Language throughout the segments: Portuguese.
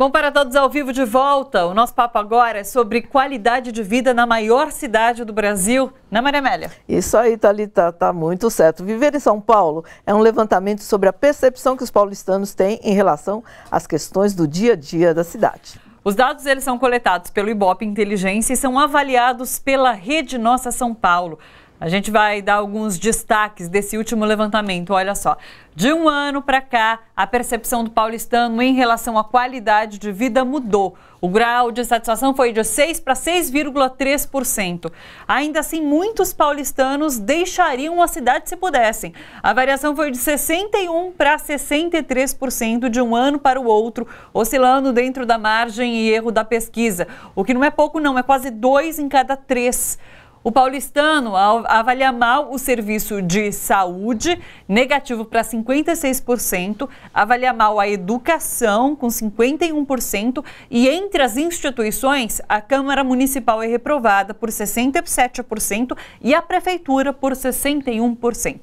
Bom, para todos ao vivo de volta, o nosso papo agora é sobre qualidade de vida na maior cidade do Brasil, né, Maria Amélia? Isso aí, Thalita, tá muito certo. Viver em São Paulo é um levantamento sobre a percepção que os paulistanos têm em relação às questões do dia a dia da cidade. Os dados eles são coletados pelo Ibope Inteligência e são avaliados pela Rede Nossa São Paulo. A gente vai dar alguns destaques desse último levantamento, olha só. De um ano para cá, a percepção do paulistano em relação à qualidade de vida mudou. O grau de satisfação foi de 6 para 6,3%. Ainda assim, muitos paulistanos deixariam a cidade se pudessem. A variação foi de 61 para 63% de um ano para o outro, oscilando dentro da margem e erro da pesquisa. O que não é pouco não, é quase 2 em cada 3. O paulistano avalia mal o serviço de saúde, negativo para 56%, avalia mal a educação, com 51%, e entre as instituições, a Câmara Municipal é reprovada por 67% e a Prefeitura por 61%.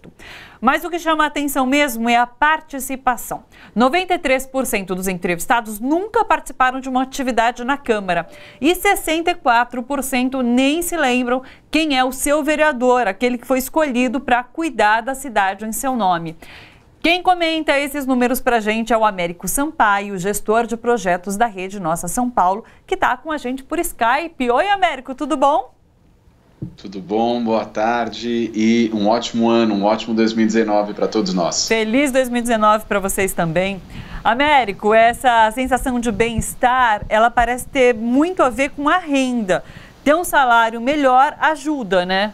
Mas o que chama a atenção mesmo é a participação. 93% dos entrevistados nunca participaram de uma atividade na Câmara e 64% nem se lembram quem é o seu vereador, aquele que foi escolhido para cuidar da cidade em seu nome. Quem comenta esses números para a gente é o Américo Sampaio, gestor de projetos da Rede Nossa São Paulo, que está com a gente por Skype. Oi, Américo, tudo bom? Tudo bom, boa tarde e um ótimo ano, um ótimo 2019 para todos nós. Feliz 2019 para vocês também. Américo, essa sensação de bem-estar, ela parece ter muito a ver com a renda. Ter um salário melhor ajuda, né?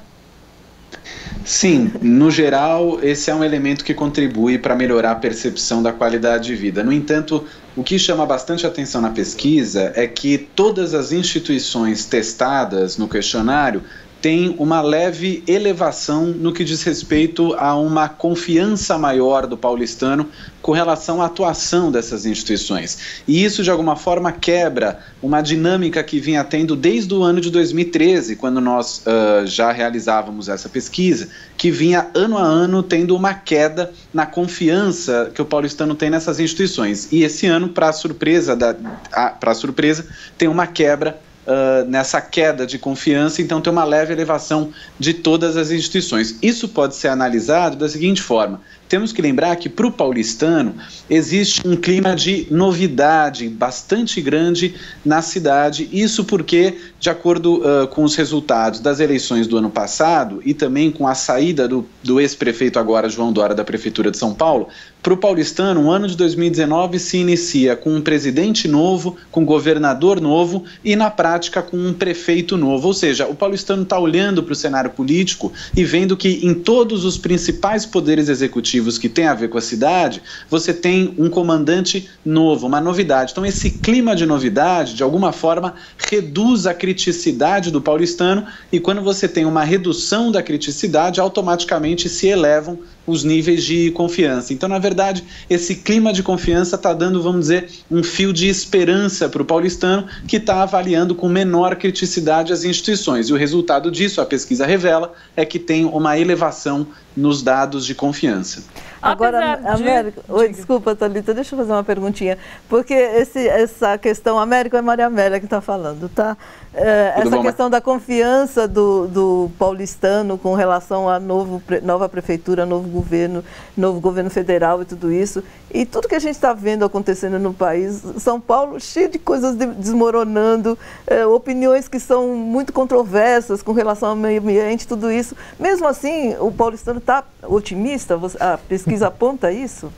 Sim, no geral, esse é um elemento que contribui para melhorar a percepção da qualidade de vida. No entanto, o que chama bastante atenção na pesquisa é que todas as instituições testadas no questionário tem uma leve elevação no que diz respeito a uma confiança maior do paulistano com relação à atuação dessas instituições. E isso, de alguma forma, quebra uma dinâmica que vinha tendo desde o ano de 2013, quando nós já realizávamos essa pesquisa, que vinha ano a ano tendo uma queda na confiança que o paulistano tem nessas instituições. E esse ano, para surpresa, tem uma quebra nessa queda de confiança, então tem uma leve elevação de todas as instituições. Isso pode ser analisado da seguinte forma: temos que lembrar que para o paulistano existe um clima de novidade bastante grande na cidade, isso porque, de acordo com os resultados das eleições do ano passado e também com a saída do ex-prefeito agora, João Dória, da Prefeitura de São Paulo, para o paulistano, o ano de 2019 se inicia com um presidente novo, com um governador novo e, na prática, com um prefeito novo. Ou seja, o paulistano está olhando para o cenário político e vendo que em todos os principais poderes executivos que tem a ver com a cidade, você tem um comandante novo, uma novidade. Então, esse clima de novidade, de alguma forma, reduz a criticidade do paulistano, e quando você tem uma redução da criticidade, automaticamente se elevam os níveis de confiança. Então, na verdade, esse clima de confiança está dando, vamos dizer, um fio de esperança para o paulistano, que está avaliando com menor criticidade as instituições. E o resultado disso, a pesquisa revela, é que tem uma elevação nos dados de confiança. Agora, Américo, oi, desculpa, Thalita, deixa eu fazer uma perguntinha, porque essa questão, Américo, é Maria Amélia que está falando, tá? Essa questão da confiança do paulistano com relação à nova prefeitura, novo governo federal e tudo isso, e tudo que a gente está vendo acontecendo no país, São Paulo cheio de coisas desmoronando, opiniões que são muito controversas com relação ao meio ambiente, tudo isso. Mesmo assim, o paulistano está otimista? A pesquisa aponta isso?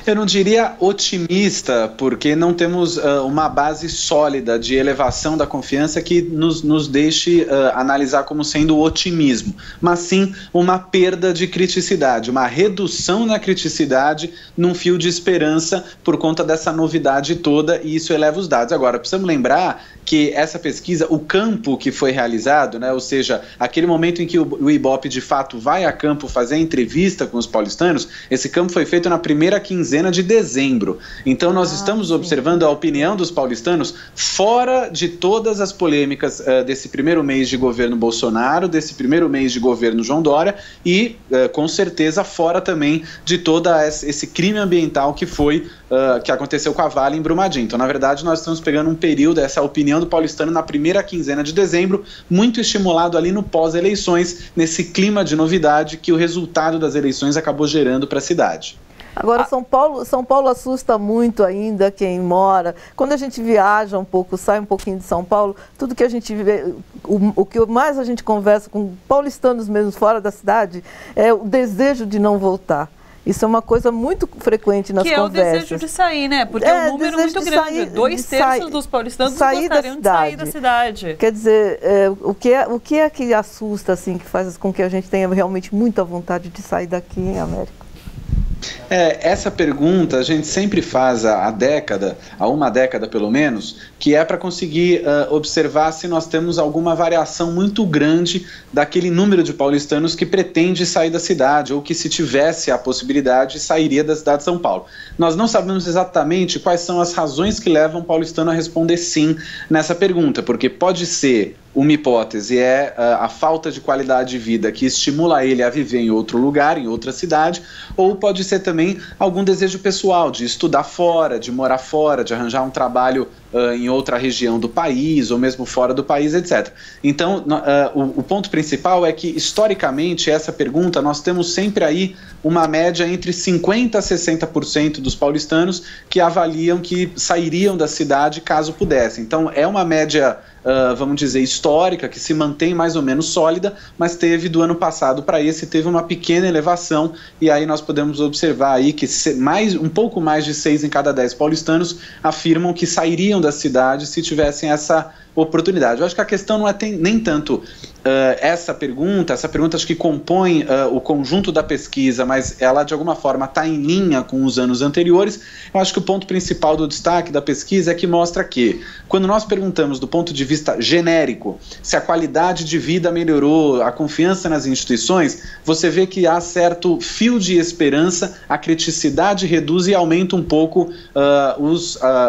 Eu não diria otimista, porque não temos uma base sólida de elevação da confiança que nos deixe analisar como sendo otimismo, mas sim uma perda de criticidade, uma redução na criticidade num fio de esperança por conta dessa novidade toda, e isso eleva os dados. Agora, precisamos lembrar que essa pesquisa, o campo que foi realizado, né, ou seja, aquele momento em que o Ibope de fato vai a campo fazer a entrevista com os paulistanos, esse campo foi feito na primeira quinzena de dezembro. Então nós estamos observando a opinião dos paulistanos fora de todas as polêmicas desse primeiro mês de governo Bolsonaro, desse primeiro mês de governo João Dória e, com certeza, fora também de todo esse crime ambiental que aconteceu com a Vale em Brumadinho. Então, na verdade, nós estamos pegando um período, essa opinião do paulistano na primeira quinzena de dezembro, muito estimulado ali no pós-eleições, nesse clima de novidade que o resultado das eleições acabou gerando para a cidade. Agora, São Paulo assusta muito ainda quem mora. Quando a gente viaja um pouco, sai um pouquinho de São Paulo, tudo que a gente vê, o que mais a gente conversa com paulistanos mesmo fora da cidade, é o desejo de não voltar. Isso é uma coisa muito frequente nas conversas. Que é o desejo de sair, né? Porque é um número muito grande. 2/3 dos paulistanos gostariam de sair da cidade. Quer dizer, o que é que assusta, assim, que faz com que a gente tenha realmente muita vontade de sair daqui, hein, Américo? Essa pergunta a gente sempre faz há uma década pelo menos, que é para conseguir observar se nós temos alguma variação muito grande daquele número de paulistanos que pretende sair da cidade, ou que, se tivesse a possibilidade, sairia da cidade de São Paulo. Nós não sabemos exatamente quais são as razões que levam o paulistano a responder sim nessa pergunta, porque pode ser uma hipótese, a falta de qualidade de vida que estimula ele a viver em outro lugar, em outra cidade, ou pode ser também algum desejo pessoal de estudar fora, de morar fora, de arranjar um trabalho em outra região do país, ou mesmo fora do país, etc. Então, o ponto principal é que, historicamente, essa pergunta, nós temos sempre aí uma média entre 50% a 60% dos paulistanos que avaliam que sairiam da cidade caso pudessem. Então, é uma média, vamos dizer, histórica, que se mantém mais ou menos sólida, mas teve, do ano passado para esse, teve uma pequena elevação, e aí nós podemos observar aí que um pouco mais de 6 em cada 10 paulistanos afirmam que sairiam da cidade se tivessem essa oportunidade. Eu acho que a questão não é nem tanto essa pergunta acho que compõe o conjunto da pesquisa, mas ela de alguma forma está em linha com os anos anteriores. Eu acho que o ponto principal do destaque da pesquisa é que mostra que, quando nós perguntamos do ponto de vista genérico se a qualidade de vida melhorou, a confiança nas instituições, você vê que há certo fio de esperança, a criticidade reduz e aumenta um pouco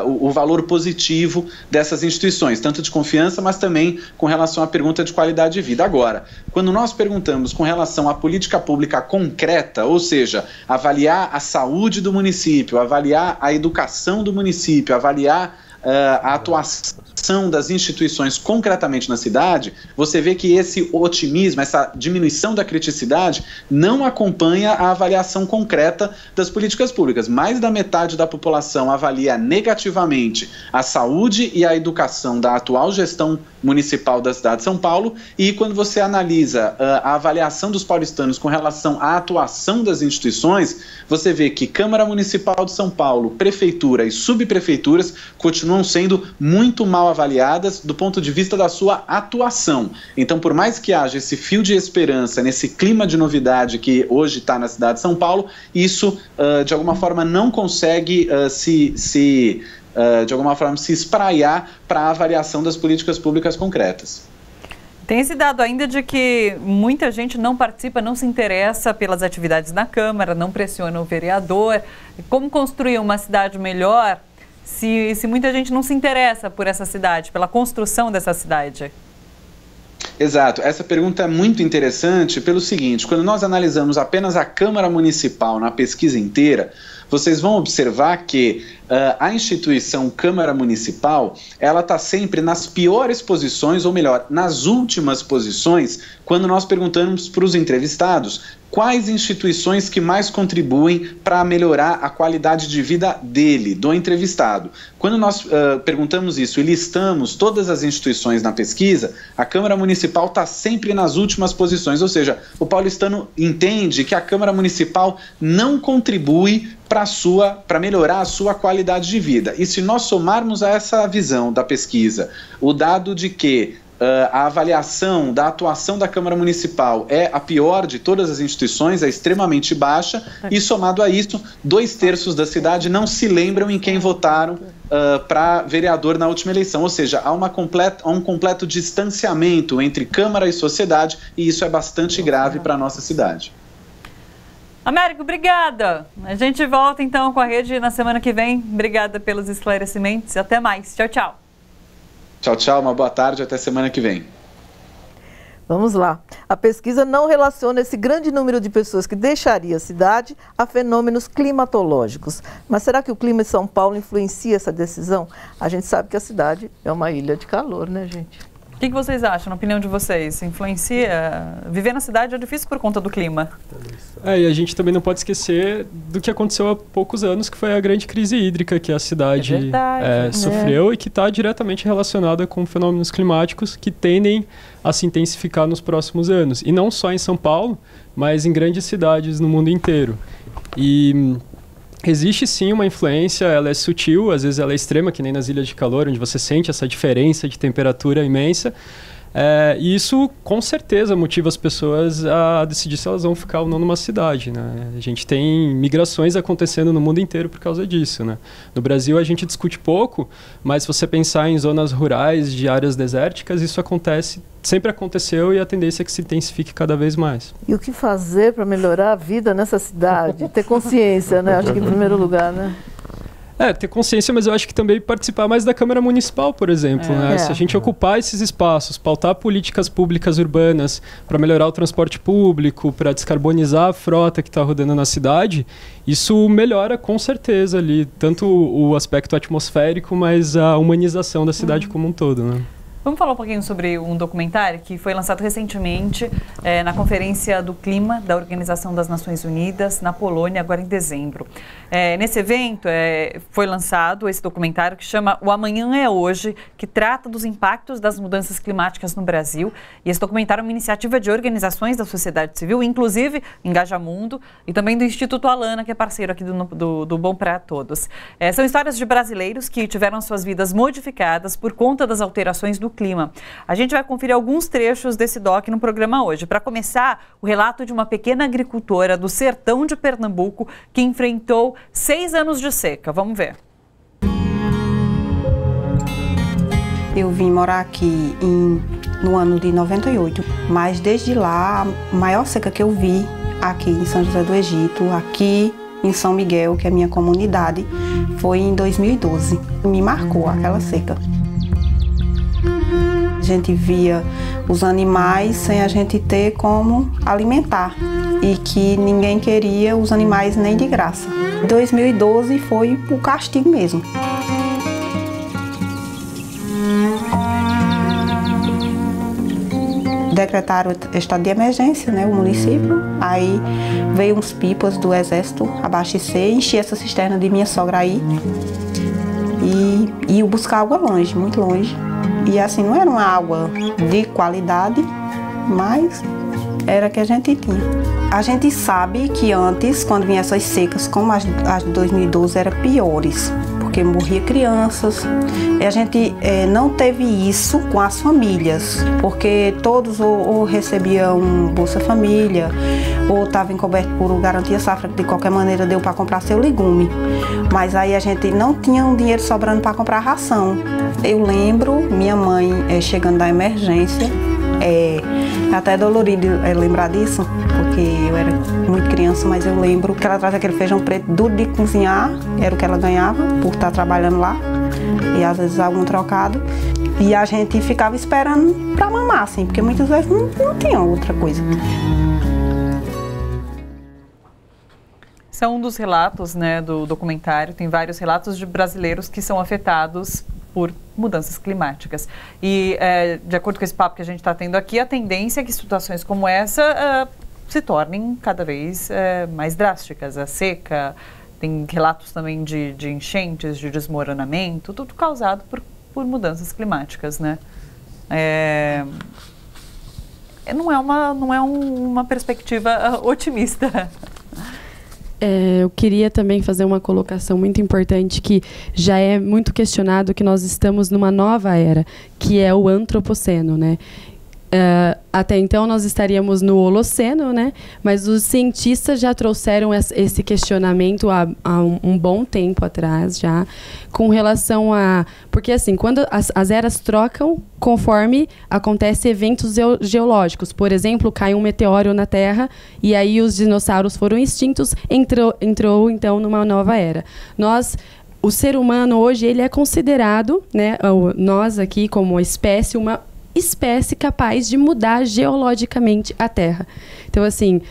o valor positivo dessas instituições, tanto de confiança, mas também com relação à pergunta de qualidade de vida. Agora, quando nós perguntamos com relação à política pública concreta, ou seja, avaliar a saúde do município, avaliar a educação do município, avaliar a atuação das instituições concretamente na cidade, você vê que esse otimismo, essa diminuição da criticidade não acompanha a avaliação concreta das políticas públicas. Mais da metade da população avalia negativamente a saúde e a educação da atual gestão municipal da cidade de São Paulo, e quando você analisa a avaliação dos paulistanos com relação à atuação das instituições, você vê que Câmara Municipal de São Paulo, Prefeitura e subprefeituras continuam sendo muito mal avaliadas do ponto de vista da sua atuação. Então, por mais que haja esse fio de esperança, nesse clima de novidade que hoje está na cidade de São Paulo, isso, de alguma forma, não consegue de alguma forma se espraiar para a avaliação das políticas públicas concretas. Tem esse dado ainda de que muita gente não participa, não se interessa pelas atividades na Câmara, não pressiona o vereador. Como construir uma cidade melhor se muita gente não se interessa por essa cidade, pela construção dessa cidade? Exato. Essa pergunta é muito interessante pelo seguinte: quando nós analisamos apenas a Câmara Municipal na pesquisa inteira, vocês vão observar que a instituição Câmara Municipal, ela está sempre nas piores posições, ou melhor, nas últimas posições, quando nós perguntamos para os entrevistados quais instituições que mais contribuem para melhorar a qualidade de vida do entrevistado. Quando nós perguntamos isso e listamos todas as instituições na pesquisa, a Câmara Municipal está sempre nas últimas posições, ou seja, o paulistano entende que a Câmara Municipal não contribui para melhorar a sua qualidade de vida. E se nós somarmos a essa visão da pesquisa o dado de que a avaliação da atuação da Câmara Municipal é a pior de todas as instituições, é extremamente baixa, e somado a isso, 2/3 da cidade não se lembram em quem votaram para vereador na última eleição, ou seja, há um completo distanciamento entre Câmara e sociedade, e isso é bastante grave para a nossa cidade. Américo, obrigada. A gente volta então com a rede na semana que vem. Obrigada pelos esclarecimentos. Até mais. Tchau, tchau. Tchau, tchau. Uma boa tarde. Até semana que vem. Vamos lá. A pesquisa não relaciona esse grande número de pessoas que deixaria a cidade a fenômenos climatológicos. Mas será que o clima de São Paulo influencia essa decisão? A gente sabe que a cidade é uma ilha de calor, né, gente? O que vocês acham, na opinião de vocês? Influencia? Viver na cidade é difícil por conta do clima. E a gente também não pode esquecer do que aconteceu há poucos anos, que foi a grande crise hídrica que a cidade sofreu e que está diretamente relacionada com fenômenos climáticos que tendem a se intensificar nos próximos anos. E não só em São Paulo, mas em grandes cidades no mundo inteiro. E existe sim uma influência, ela é sutil, às vezes ela é extrema, que nem nas ilhas de calor, onde você sente essa diferença de temperatura imensa. E isso, com certeza, motiva as pessoas a decidir se elas vão ficar ou não numa cidade, né? A gente tem migrações acontecendo no mundo inteiro por causa disso, né? No Brasil, a gente discute pouco, mas se você pensar em zonas rurais, de áreas desérticas, isso acontece, sempre aconteceu, e a tendência é que se intensifique cada vez mais. E o que fazer para melhorar a vida nessa cidade? Ter consciência, né? Acho que em primeiro lugar, né? Ter consciência, mas eu acho que também participar mais da Câmara Municipal, por exemplo. Né? Se a gente ocupar esses espaços, pautar políticas públicas urbanas para melhorar o transporte público, para descarbonizar a frota que está rodando na cidade, isso melhora com certeza ali, tanto o aspecto atmosférico, mas a humanização da cidade como um todo, né? Vamos falar um pouquinho sobre um documentário que foi lançado recentemente na Conferência do Clima da Organização das Nações Unidas, na Polônia, agora em dezembro. Nesse evento foi lançado esse documentário que chama O Amanhã é Hoje, que trata dos impactos das mudanças climáticas no Brasil. E esse documentário é uma iniciativa de organizações da sociedade civil, inclusive Engajamundo, e também do Instituto Alana, que é parceiro aqui do Bom Pra Todos. São histórias de brasileiros que tiveram suas vidas modificadas por conta das alterações do clima. A gente vai conferir alguns trechos desse doc no programa hoje. Para começar, o relato de uma pequena agricultora do sertão de Pernambuco que enfrentou 6 anos de seca. Vamos ver. Eu vim morar aqui no ano de 98, mas desde lá, a maior seca que eu vi aqui em São José do Egito, aqui em São Miguel, que é a minha comunidade, foi em 2012. Me marcou aquela seca. A gente via os animais sem a gente ter como alimentar e que ninguém queria os animais nem de graça. 2012 foi o castigo mesmo. Decretaram estado de emergência, né, o município. Aí veio uns pipas do exército abastecer, enchi essa cisterna de minha sogra aí e ia buscar água longe, muito longe. E assim, não era uma água de qualidade, mas era que a gente tinha. A gente sabe que antes, quando vinham essas secas, como as de 2012, eram piores, porque morria crianças. E a gente não teve isso com as famílias, porque todos ou recebiam Bolsa Família, ou estavam encobertos por Garantia Safra, que de qualquer maneira deu para comprar seu legume. Mas aí a gente não tinha um dinheiro sobrando para comprar ração. Eu lembro minha mãe chegando da emergência, até dolorido lembrar disso, porque eu era muito criança, mas eu lembro que ela trazia aquele feijão preto duro de cozinhar, era o que ela ganhava por estar trabalhando lá, e às vezes algum trocado, e a gente ficava esperando para mamar, assim, porque muitas vezes não tinha outra coisa. Esse é um dos relatos, né, do documentário. Tem vários relatos de brasileiros que são afetados por mudanças climáticas. E, de acordo com esse papo que a gente está tendo aqui, a tendência é que situações como essa se tornem cada vez mais drásticas. A seca, tem relatos também de enchentes, de desmoronamento, tudo causado por mudanças climáticas, né? Não é uma perspectiva otimista. Eu queria também fazer uma colocação muito importante que já é muito questionado, que nós estamos numa nova era, que é o antropoceno, né? Até então nós estaríamos no Holoceno, né? Mas os cientistas já trouxeram esse questionamento há um bom tempo atrás já, com relação a... Porque assim, quando as eras trocam conforme acontecem eventos geológicos. Por exemplo, cai um meteoro na Terra e aí os dinossauros foram extintos, entrou então numa nova era. O ser humano hoje, ele é considerado, né, nós aqui como espécie, uma espécie capaz de mudar geologicamente a Terra. Então, assim,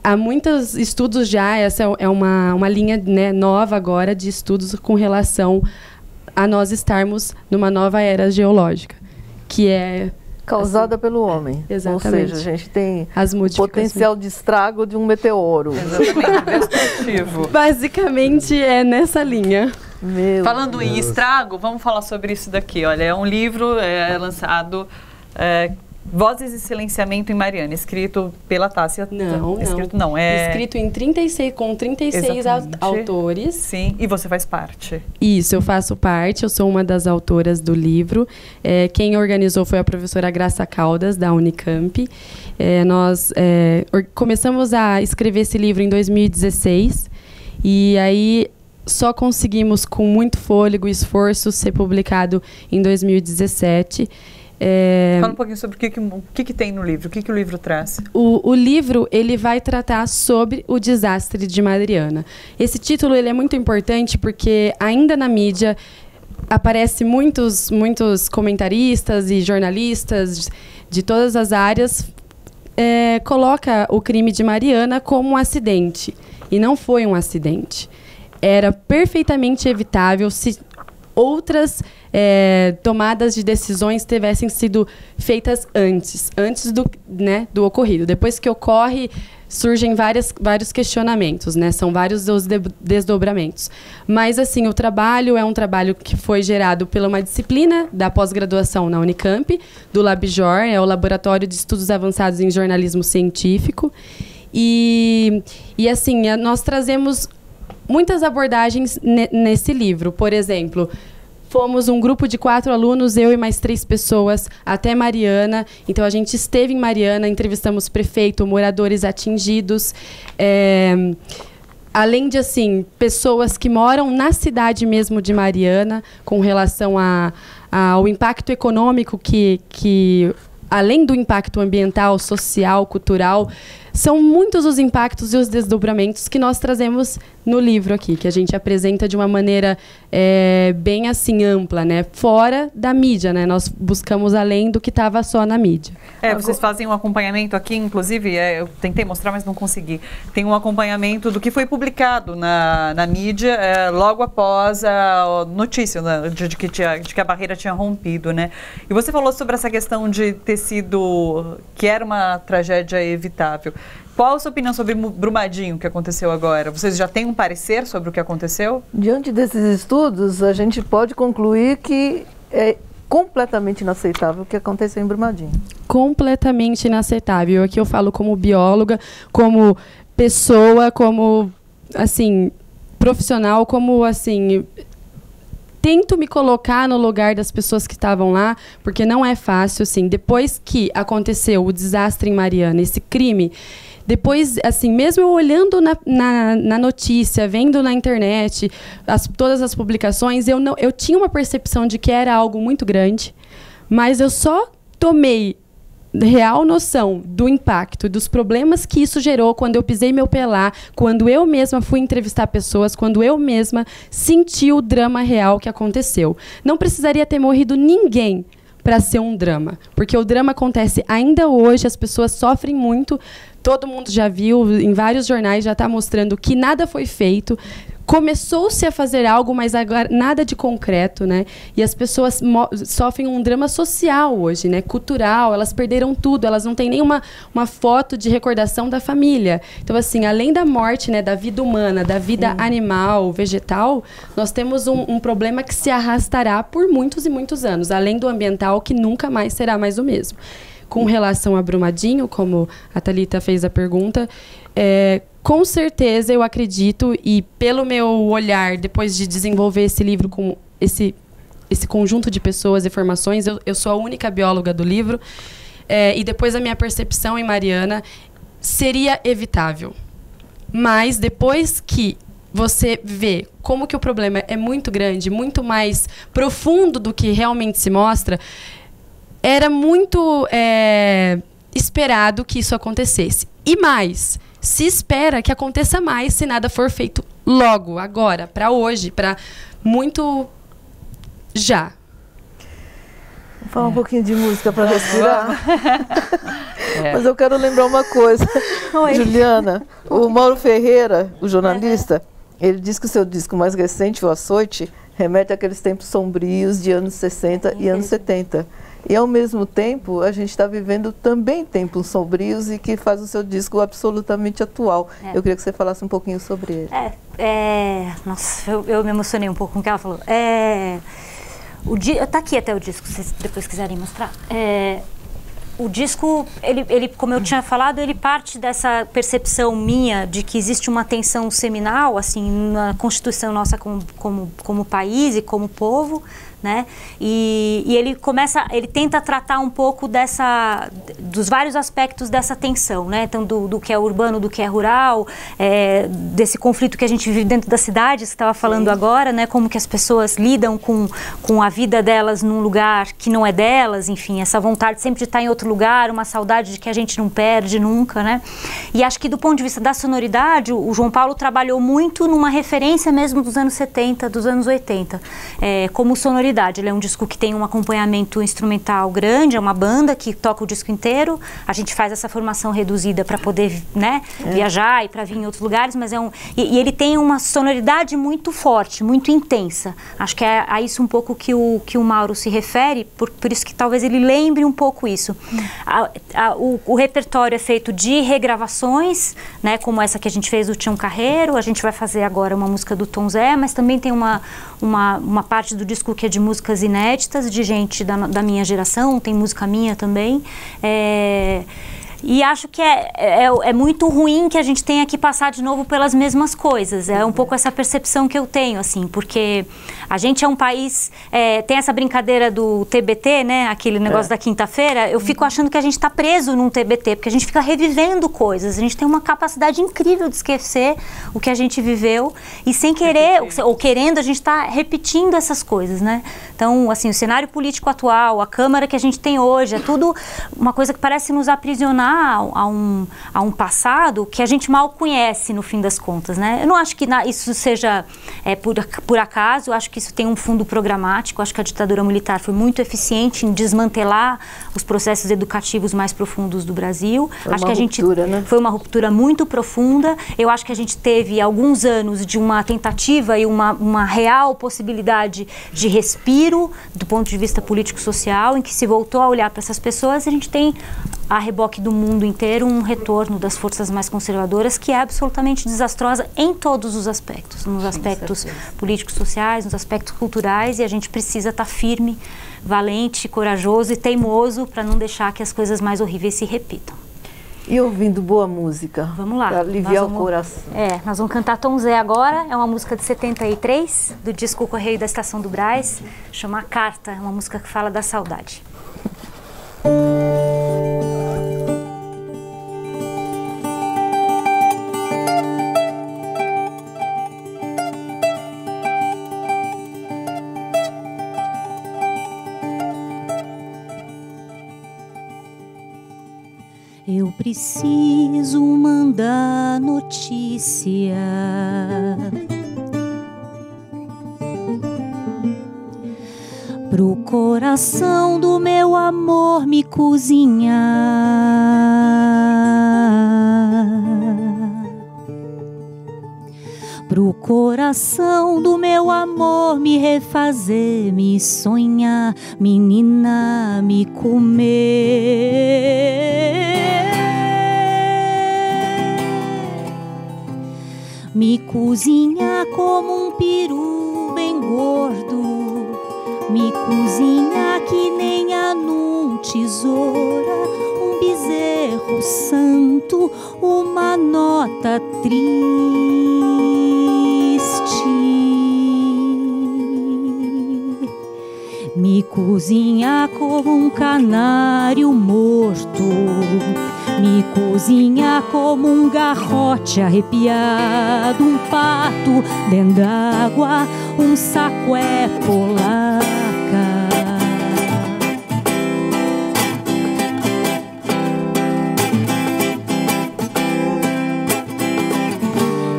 há muitos estudos já, essa é uma linha, né, nova agora de estudos com relação a nós estarmos numa nova era geológica, que é... Causada pelo homem. Exatamente. Ou seja, a gente tem potencial de estrago de um meteoro. Exatamente, destrutivo. Basicamente é nessa linha. Falando em estrago, vamos falar sobre isso daqui. Olha, é um livro lançado, Vozes e Silenciamento em Mariana, escrito pela Tássia. Escrito em 36, com 36 autores. Sim, e você faz parte. Isso, eu faço parte, eu sou uma das autoras do livro. Quem organizou foi a professora Graça Caldas, da Unicamp. Nós começamos a escrever esse livro em 2016, e aí só conseguimos, com muito fôlego e esforço, ser publicado em 2017. Fala um pouquinho sobre o que tem no livro, o que o livro traz. O livro, ele vai tratar sobre o desastre de Mariana. Esse título, ele é muito importante porque ainda na mídia aparece muitos comentaristas e jornalistas de todas as áreas coloca o crime de Mariana como um acidente. E não foi um acidente. Era perfeitamente evitável se outras tomadas de decisões tivessem sido feitas antes do ocorrido. Depois que ocorre, surgem vários questionamentos, né? São vários os desdobramentos. Mas, assim, o trabalho é um trabalho que foi gerado pela uma disciplina da pós-graduação na Unicamp, do LabJOR, é o Laboratório de Estudos Avançados em Jornalismo Científico. E assim, nós trazemos muitas abordagens nesse livro. Por exemplo, fomos um grupo de 4 alunos, eu e mais 3 pessoas, até Mariana. Então, a gente esteve em Mariana, entrevistamos prefeito, moradores atingidos. Além de, assim, pessoas que moram na cidade mesmo de Mariana, com relação ao impacto econômico que, além do impacto ambiental, social, cultural, são muitos os impactos e os desdobramentos que nós trazemos no livro aqui, que a gente apresenta de uma maneira bem assim ampla, né? Fora da mídia, né? Nós buscamos além do que estava só na mídia. Vocês fazem um acompanhamento aqui, inclusive, eu tentei mostrar, mas não consegui. Tem um acompanhamento do que foi publicado na mídia logo após a notícia, né, de que a barreira tinha rompido, né? E você falou sobre essa questão de ter sido, que era uma tragédia evitável. Qual a sua opinião sobre Brumadinho, que aconteceu agora? Vocês já têm um parecer sobre o que aconteceu? Diante desses estudos, a gente pode concluir que é completamente inaceitável o que aconteceu em Brumadinho. Completamente inaceitável. Aqui eu falo como bióloga, como pessoa, como, assim, profissional, como, assim... Tento me colocar no lugar das pessoas que estavam lá, porque não é fácil, assim. Depois que aconteceu o desastre em Mariana, esse crime, depois, assim, mesmo eu olhando na notícia, vendo na internet todas as publicações, eu tinha uma percepção de que era algo muito grande, mas eu só tomei real noção do impacto, dos problemas que isso gerou quando eu pisei meu pé lá, quando eu mesma fui entrevistar pessoas, quando eu mesma senti o drama real que aconteceu. Não precisaria ter morrido ninguém para ser um drama, porque o drama acontece ainda hoje, as pessoas sofrem muito, todo mundo já viu, em vários jornais já está mostrando que nada foi feito. Começou-se a fazer algo, mas agora nada de concreto, né? E as pessoas sofrem um drama social hoje, né? Cultural, elas perderam tudo, elas não têm nenhuma foto de recordação da família. Então, assim, além da morte, né, da vida humana, da vida animal, vegetal, nós temos um problema que se arrastará por muitos e muitos anos, além do ambiental, que nunca mais será mais o mesmo. Com relação a Brumadinho, como a Thalita fez a pergunta, Com certeza eu acredito, e pelo meu olhar, depois de desenvolver esse livro com esse conjunto de pessoas e formações, eu sou a única bióloga do livro, e depois da minha percepção em Mariana, seria evitável. Mas depois que você vê como que o problema é muito grande, muito mais profundo do que realmente se mostra, era muito esperado que isso acontecesse. E mais, se espera que aconteça mais se nada for feito logo, agora, para hoje, para muito já. Vou falar um pouquinho de música para respirar. Mas eu quero lembrar uma coisa. Oi. Juliana, o Mauro Ferreira, o jornalista, ele diz que o seu disco mais recente, O Açoite, remete àqueles tempos sombrios de anos 60 e anos 70. E, ao mesmo tempo, a gente está vivendo também tempos sombrios e que faz o seu disco absolutamente atual. Eu queria que você falasse um pouquinho sobre ele. Nossa, eu me emocionei um pouco com o que ela falou. Tá aqui até o disco, se vocês depois quiserem mostrar. O disco, ele, como eu tinha falado, ele parte dessa percepção minha de que existe uma tensão seminal, assim, na constituição nossa como país e como povo, né? E ele tenta tratar um pouco dos vários aspectos dessa tensão, né? Então, do que é urbano, do que é rural, desse conflito que a gente vive dentro da cidade, você estava falando agora, né? Como que as pessoas lidam com a vida delas num lugar que não é delas, enfim, essa vontade sempre de estar em outro lugar, uma saudade de que a gente não perde nunca, né? E acho que do ponto de vista da sonoridade, o João Paulo trabalhou muito numa referência mesmo dos anos 70, dos anos 80, como sonoridade. Ele é um disco que tem um acompanhamento instrumental grande, é uma banda que toca o disco inteiro. A gente faz essa formação reduzida para poder, né, viajar e para vir em outros lugares, mas e ele tem uma sonoridade muito forte, muito intensa. Acho que é a isso um pouco que o Mauro se refere, por isso que talvez ele lembre um pouco isso. O repertório é feito de regravações, né, como essa que a gente fez do Tião Carreiro. A gente vai fazer agora uma música do Tom Zé, mas também tem uma parte do disco que é de músicas inéditas, de gente da minha geração, tem música minha também. E acho que é muito ruim que a gente tenha que passar de novo pelas mesmas coisas. É um pouco essa percepção que eu tenho, assim, porque a gente é um país... tem essa brincadeira do TBT, né? Aquele negócio da quinta-feira. Eu fico achando que a gente está preso num TBT, porque a gente fica revivendo coisas. A gente tem uma capacidade incrível de esquecer o que a gente viveu e sem querer, ou querendo, a gente está repetindo essas coisas, né? Então, assim, o cenário político atual, a Câmara que a gente tem hoje, é tudo uma coisa que parece nos aprisionar a um passado que a gente mal conhece, no fim das contas, né? Eu não acho que isso seja por acaso. Eu acho que isso tem um fundo programático. Eu acho que a ditadura militar foi muito eficiente em desmantelar os processos educativos mais profundos do Brasil. Acho que a gente foi uma ruptura muito profunda. Eu acho que a gente teve alguns anos de uma tentativa e uma real possibilidade de respiro do ponto de vista político-social, em que se voltou a olhar para essas pessoas. A gente tem, a reboque do mundo inteiro, um retorno das forças mais conservadoras que é absolutamente desastrosa em todos os aspectos, nos aspectos políticos, sociais, nos aspectos culturais, e a gente precisa estar firme, valente, corajoso e teimoso para não deixar que as coisas mais horríveis se repitam. E ouvindo boa música. Vamos lá. Para aliviar o coração. Nós vamos cantar Tom Zé agora. É uma música de 73, do disco Correio da Estação do Brás, chama Carta. É uma música que fala da saudade. Eu preciso mandar notícia pro coração do meu amor me cozinhar, pro coração do meu amor me refazer, me sonhar, menina, me comer. Me cozinhar como um peru bem gordo, me cozinhar que nem a num tesoura, um bezerro santo, uma nota triste. Me cozinha como um canário morto, me cozinha como um garrote arrepiado, um pato dentro d'água, um saqué polaca.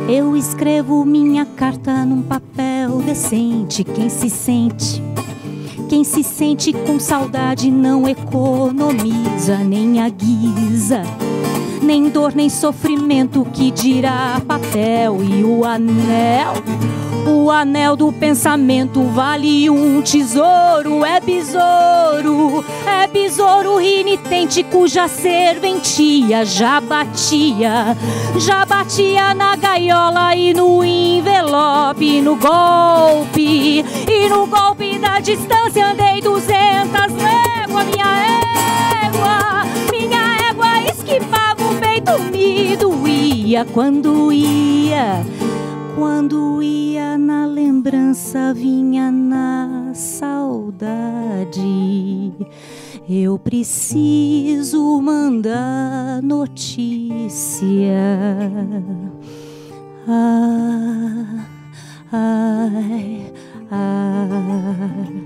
Eu escrevo minha carta num papel decente. Quem se sente com saudade não economiza, nem aguisa, nem dor, nem sofrimento, que dirá papel. E o anel do pensamento vale um tesouro. É besouro renitente, cuja serventia já batia na gaiola e no envelope, e no golpe da distância. Andei 200 léguas, minha égua esquivava o peito, me doía quando ia na lembrança, vinha na saudade. Eu preciso mandar notícia. Ai, ai.